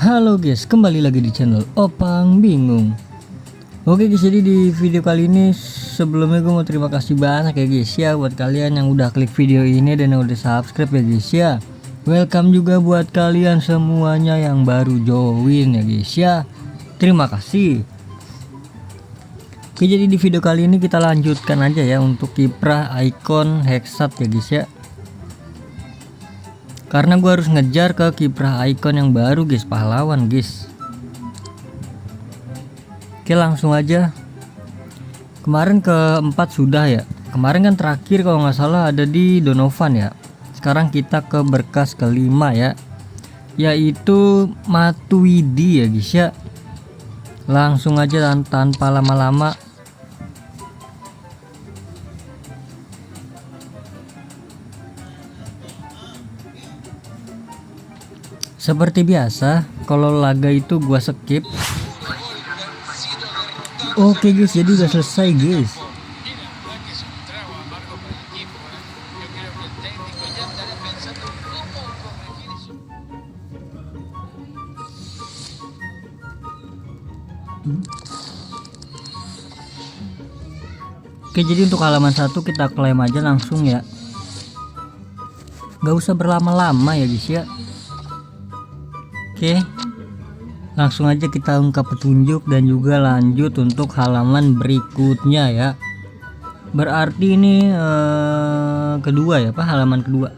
Halo guys, kembali lagi di channel Opang Bingung. Oke guys, jadi di video kali ini sebelumnya gue mau terima kasih banyak ya guys ya buat kalian yang udah klik video ini dan yang udah subscribe ya guys ya. Welcome juga buat kalian semuanya yang baru join ya guys ya. Terima kasih. Oke, jadi di video kali ini kita lanjutkan aja ya untuk kiprah icon Hexat ya guys ya. Karena gue harus ngejar ke kiprah icon yang baru guys, pahlawan guys. Oke, langsung aja. Kemarin keempat sudah ya. Kemarin kan terakhir kalau nggak salah ada di Donovan ya. Sekarang kita ke berkas kelima ya, yaitu Matuidi ya guys ya. Langsung aja tanpa lama-lama. Seperti biasa, kalau laga itu gua skip. Oke guys, jadi udah selesai guys. Oke, jadi untuk halaman 1 kita klaim aja langsung ya. Gak usah berlama-lama ya guys ya. Oke, langsung aja kita ungkap petunjuk dan juga lanjut untuk halaman berikutnya ya. Berarti ini kedua ya Pak, halaman kedua.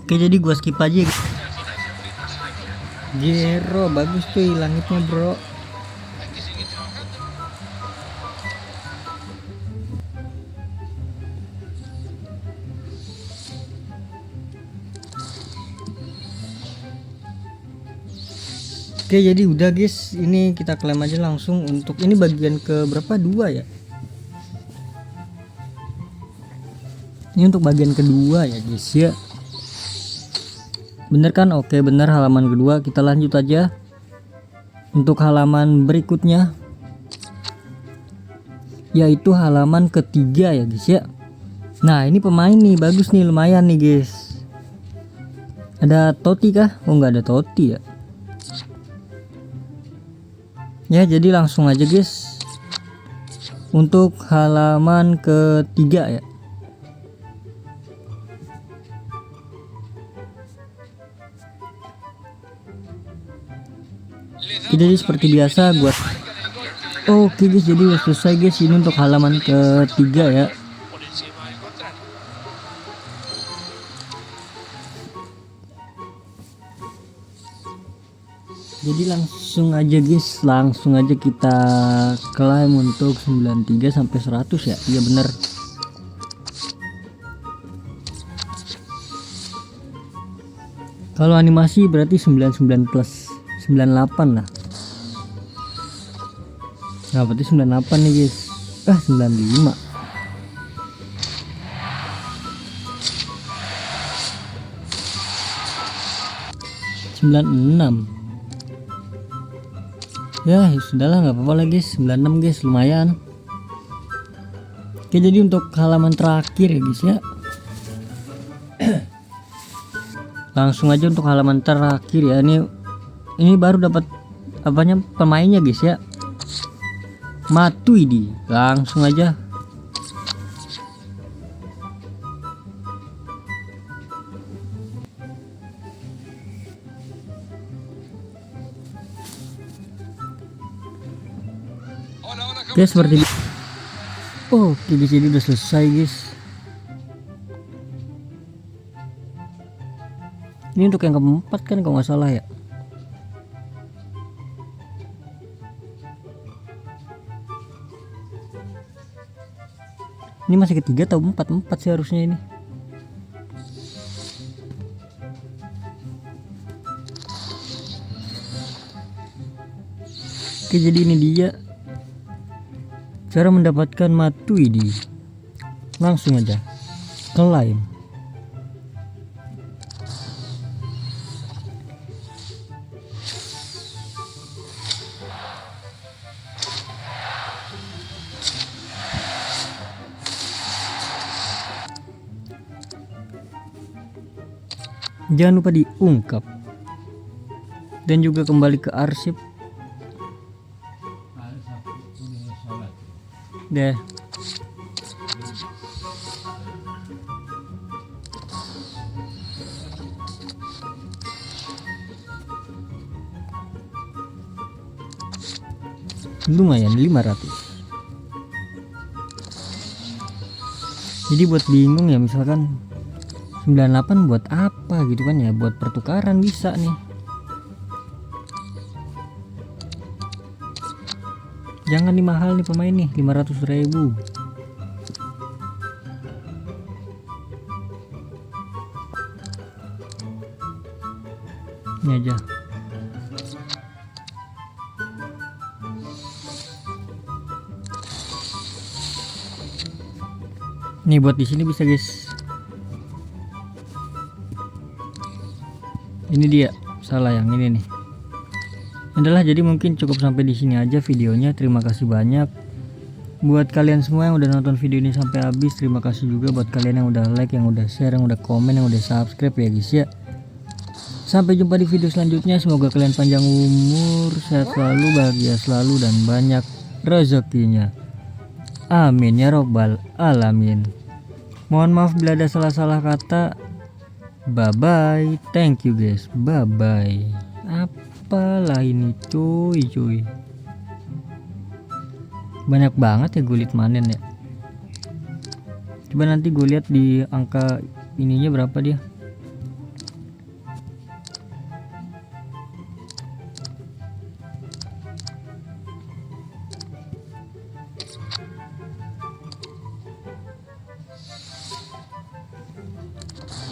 Oke, jadi gua skip aja. Gero bagus tuh langitnya bro. Oke, jadi udah guys, ini kita klaim aja langsung. Untuk ini bagian ke berapa, 2 ya. Ini untuk bagian kedua ya guys ya. Bener kan? Oke, bener, halaman kedua. Kita lanjut aja untuk halaman berikutnya, yaitu halaman ketiga ya guys ya. Nah, ini pemain nih bagus nih, lumayan nih guys. Ada Totti kah? Oh, nggak ada Totti ya. Ya, jadi langsung aja guys untuk halaman ketiga ya. Jadi seperti biasa gua. Oke guys, jadi udah selesai guys ini untuk halaman ketiga ya. Jadi langsung aja guys, langsung aja kita klaim untuk 93 sampai 100 ya. Iya bener. Kalau animasi berarti 99 plus 98 lah. Nah, berarti 98 nih guys. 95. Ya sudahlah, nggak apa-apa lah guys. 96 guys, lumayan. Oke, jadi untuk halaman terakhir ya guys ya. Langsung aja untuk halaman terakhir ya. Ini baru dapat apanya, pemainnya guys ya. Matuidi, langsung aja. Oke, seperti oke guys, jadi udah selesai guys. Ini untuk yang keempat kan kalau nggak salah ya. Ini masih ketiga atau empat sih harusnya ini. Oke, jadi ini dia cara mendapatkan Matuidi. Langsung aja klaim. Jangan lupa diungkap dan juga kembali ke arsip deh. Lumayan 500. Jadi buat bingung ya, misalkan 98 buat apa gitu kan ya, buat pertukaran bisa nih. Jangan nih mahal nih pemain nih, 500.000. Ini aja. Nih buat di sini bisa guys. Ini dia, salah yang ini nih. Adalah jadi mungkin cukup sampai di sini aja videonya. Terima kasih banyak buat kalian semua yang udah nonton video ini sampai habis. Terima kasih juga buat kalian yang udah like, yang udah share, yang udah komen, yang udah subscribe ya guys ya. Sampai jumpa di video selanjutnya. Semoga kalian panjang umur, sehat selalu, bahagia selalu, dan banyak rezekinya. Amin ya robbal alamin. Mohon maaf bila ada salah-salah kata. Bye bye. Thank you guys. Bye bye. Apalah ini cuy. Banyak banget ya gulit manen ya. Coba nanti gue lihat di angka ininya berapa dia.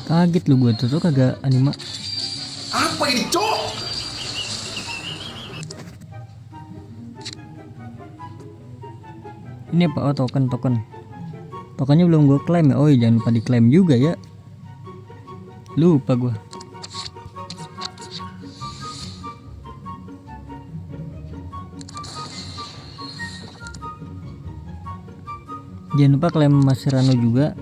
Kaget lu, gue tuh kagak anima. Apa ini cok? Ini apa? Oh token. Tokennya belum gue klaim ya. Oh iya, jangan lupa diklaim juga ya. Lupa gue. Jangan lupa klaim Mas Serrano juga.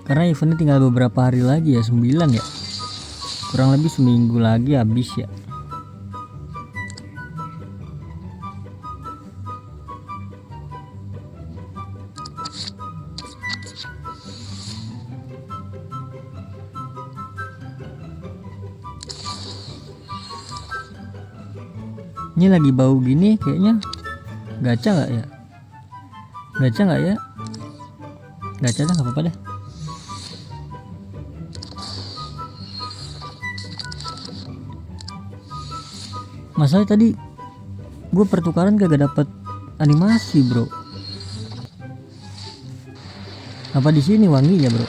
Karena eventnya tinggal beberapa hari lagi ya, 9 ya. Kurang lebih seminggu lagi habis ya. Ini lagi bau gini kayaknya. Gacha nggak ya? Gacha nggak ya? Gacha dah, nggak apa-apa dah. Masalah tadi gue pertukaran kagak dapet animasi bro. Apa di sini wanginya bro?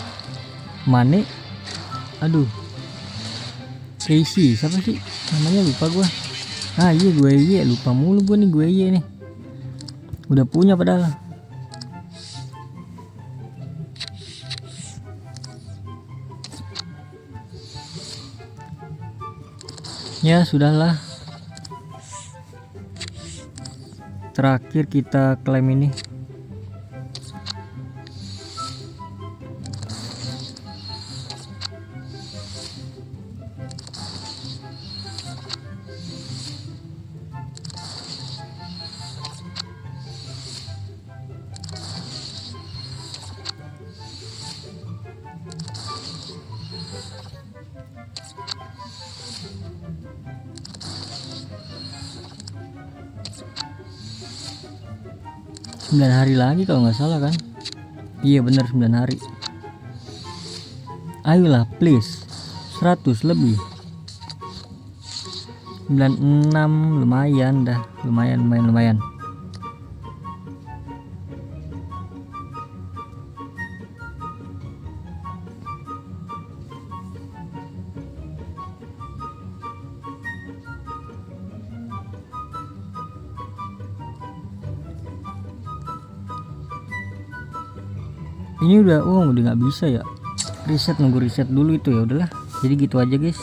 Mane, aduh, Casey siapa sih namanya, lupa gue. Ah iya gue iya, lupa mulu gue nih, gue iya nih. Udah punya padahal. Ya sudahlah. Terakhir kita klaim ini. Sembilan hari lagi kalau nggak salah kan. Iya bener 9 hari. Ayolah please, 100 lebih. 96 lumayan dah, lumayan. Ini udah nggak bisa ya, nunggu reset dulu itu. Ya udahlah, jadi gitu aja guys.